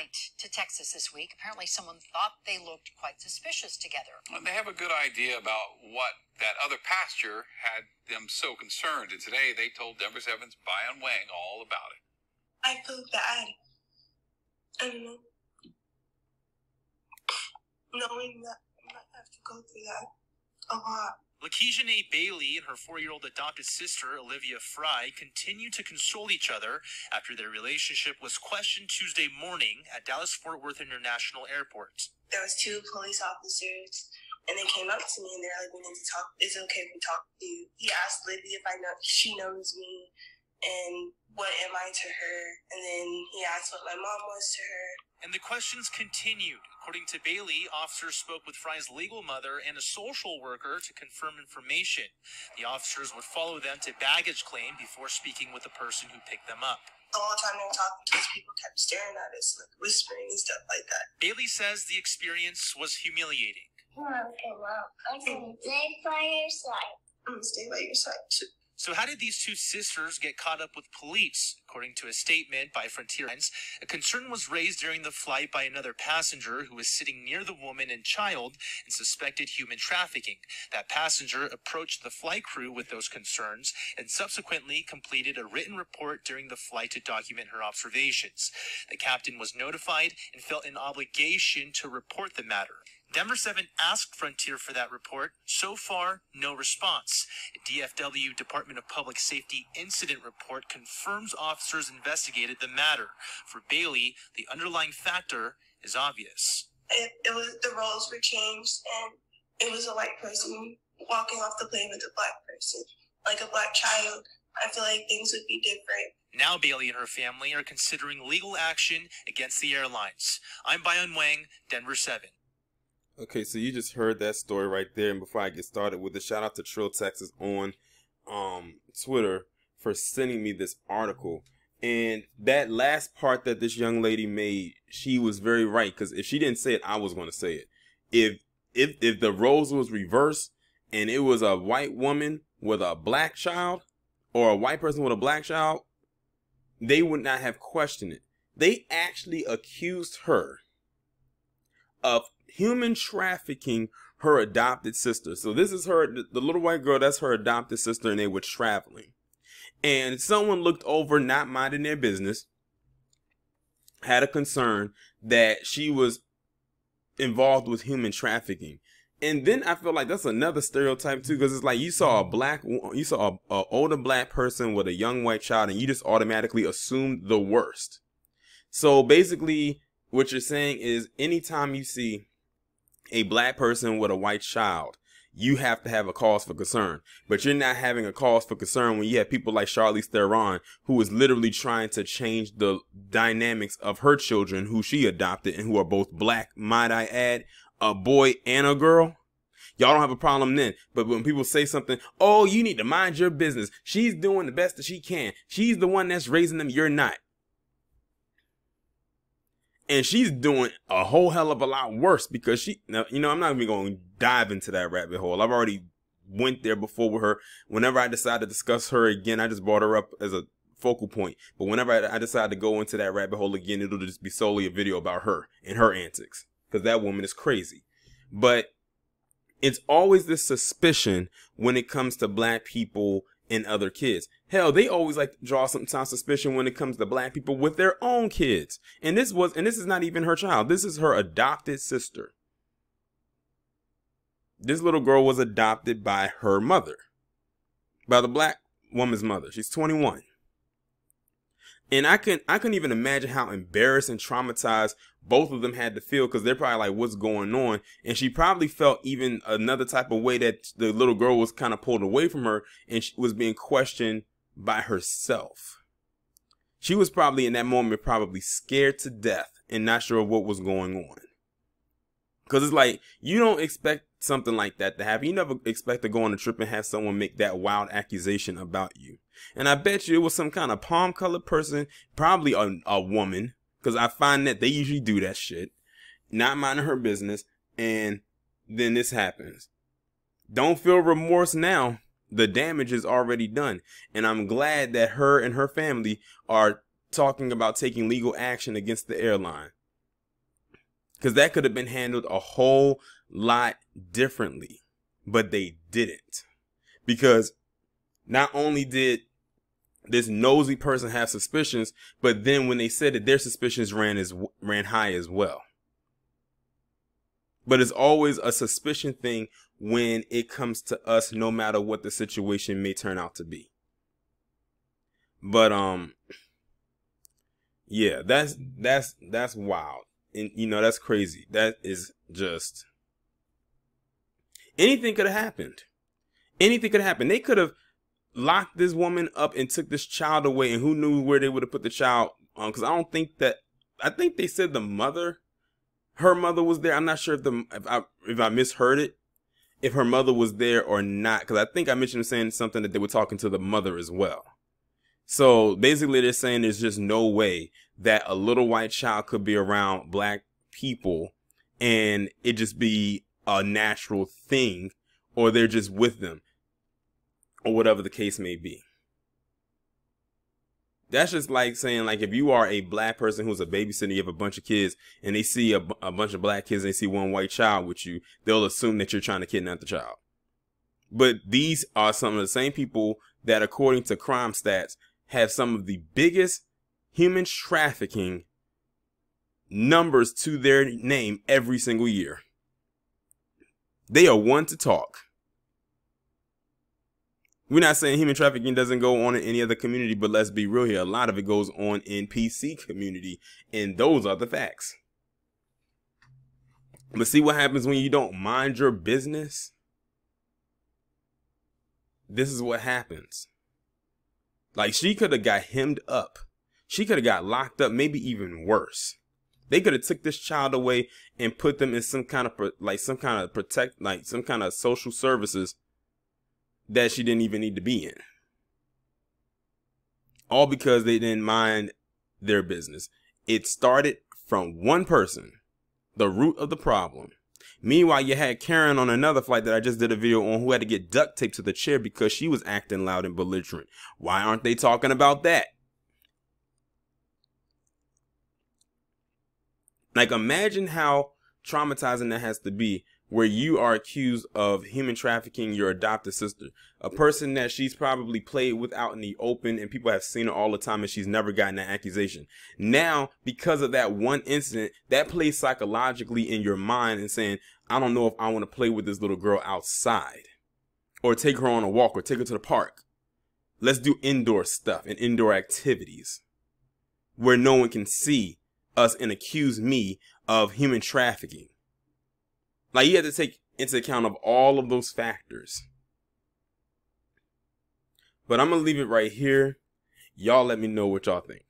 flight to Texas this week. Apparently someone thought they looked quite suspicious together. Well, they have a good idea about what that other passenger had them so concerned. And today they told Denver 7's Bayan Wang all about it. I feel bad. I don't know. Knowing that I might have to go through that a lot. Lakeisha Bailey and her 4-year-old adopted sister, Olivia Fry, continue to console each other after their relationship was questioned Tuesday morning at Dallas-Fort Worth International Airport. There was 2 police officers, and they came up to me, and they're like, we need to talk. Is it okay if we talk to you? He asked Libby if she knows me, and what am I to her? And then he asked what my mom was to her. And the questions continued. According to Bailey, officers spoke with Fry's legal mother and a social worker to confirm information. The officers would follow them to baggage claim before speaking with the person who picked them up. The whole time they were talking to us, people kept staring at us, like whispering and stuff like that. Bailey says the experience was humiliating. Okay, well, I'm going to stay by your side. I'm going to stay by your side, too. So how did these 2 sisters get caught up with police? According to a statement by Frontier Airlines, a concern was raised during the flight by another passenger who was sitting near the woman and child and suspected human trafficking. That passenger approached the flight crew with those concerns and subsequently completed a written report during the flight to document her observations. The captain was notified and felt an obligation to report the matter. Denver 7 asked Frontier for that report. So far, no response. A DFW Department of Public Safety incident report confirms officers investigated the matter. For Bailey, the underlying factor is obvious. It was the roles were changed, and it was a white person walking off the plane with a black person, like a black child. I feel like things would be different. Now Bailey and her family are considering legal action against the airlines. I'm Bayan Wang, Denver 7. Okay, so you just heard that story right there. And before I get started with it, shout out to Trill Texas on Twitter for sending me this article. And that last part that this young lady made, she was very right. Because if she didn't say it, I was going to say it. If the roles was reversed and it was a white woman with a black child or a white person with a black child, they would not have questioned it. They actually accused her of human trafficking her adopted sister. So this is her, the little white girl, that's her adopted sister, and they were traveling. And someone looked over, not minding their business, had a concern that she was involved with human trafficking. And then I feel like that's another stereotype too, because it's like you saw a older black person with a young white child, and you just automatically assumed the worst. So basically what you're saying is anytime you see a black person with a white child, you have to have a cause for concern. But you're not having a cause for concern when you have people like Charlize Theron, who is literally trying to change the dynamics of her children, who she adopted and who are both black, might I add, a boy and a girl. Y'all don't have a problem then. But when people say something, oh, you need to mind your business. She's doing the best that she can. She's the one that's raising them. You're not. And she's doing a whole hell of a lot worse because now, I'm not even going to dive into that rabbit hole. I've already went there before with her. Whenever I decide to discuss her again, I just brought her up as a focal point. But whenever I decide to go into that rabbit hole again, it'll just be solely a video about her and her antics, because that woman is crazy. But it's always this suspicion when it comes to black people and other kids. Hell, they always like to draw some suspicion when it comes to black people with their own kids. And this is not even her child. This is her adopted sister. This little girl was adopted by her mother, by the black woman's mother. She's 21. And I couldn't even imagine how embarrassed and traumatized both of them had to feel, because they're probably like, what's going on? And she probably felt even another type of way, that the little girl was kind of pulled away from her and she was being questioned by herself. She was probably in that moment probably scared to death and not sure what was going on. Because it's like, you don't expect something like that to happen. You never expect to go on a trip and have someone make that wild accusation about you. And I bet you it was some kind of palm-colored person, probably a woman, because I find that they usually do that shit, not minding her business, and then this happens. Don't feel remorse now. The damage is already done. And I'm glad that her and her family are talking about taking legal action against the airline. Because that could have been handled a whole lot differently. But they didn't. Because not only did this nosy person have suspicions, but then when they said it, their suspicions ran high as well. But it's always a suspicion thing when it comes to us, no matter what the situation may turn out to be. But yeah, that's wild. And you know, that's crazy. That is just, anything could have happened. Anything could have happened. They could have locked this woman up and took this child away, and who knew where they would have put the child on. Because I think they said her mother was there. I'm not sure if I misheard it, if her mother was there or not. Because I think I mentioned saying something that they were talking to the mother as well. So basically they're saying there's just no way that a little white child could be around black people and it just be a natural thing, or they're just with them, or whatever the case may be. That's just like saying, like, if you are a black person who's a babysitter, you have a bunch of kids, and they see a bunch of black kids, and they see one white child with you, they'll assume that you're trying to kidnap the child. But these are some of the same people that, according to crime stats, have some of the biggest human trafficking numbers to their name every single year. They are one to talk. We're not saying human trafficking doesn't go on in any other community, but let's be real here. A lot of it goes on in PC community, and those are the facts. But see what happens when you don't mind your business? This is what happens. Like, she could have got hemmed up. She could have got locked up, maybe even worse. They could have took this child away and put them in some kind of social services that she didn't even need to be in. All because they didn't mind their business. It started from one person, the root of the problem. Meanwhile, you had Karen on another flight that I just did a video on, who had to get duct taped to the chair because she was acting loud and belligerent. Why aren't they talking about that? Like, imagine how traumatizing that has to be, where you are accused of human trafficking your adopted sister, a person that she's probably played with out in the open and people have seen her all the time, and she's never gotten an accusation. Now, because of that one incident, that plays psychologically in your mind and saying, I don't know if I want to play with this little girl outside, or take her on a walk, or take her to the park. Let's do indoor stuff and indoor activities where no one can see us and accuse me of human trafficking. Like, you have to take into account of all of those factors. But I'm going to leave it right here. Y'all let me know what y'all think.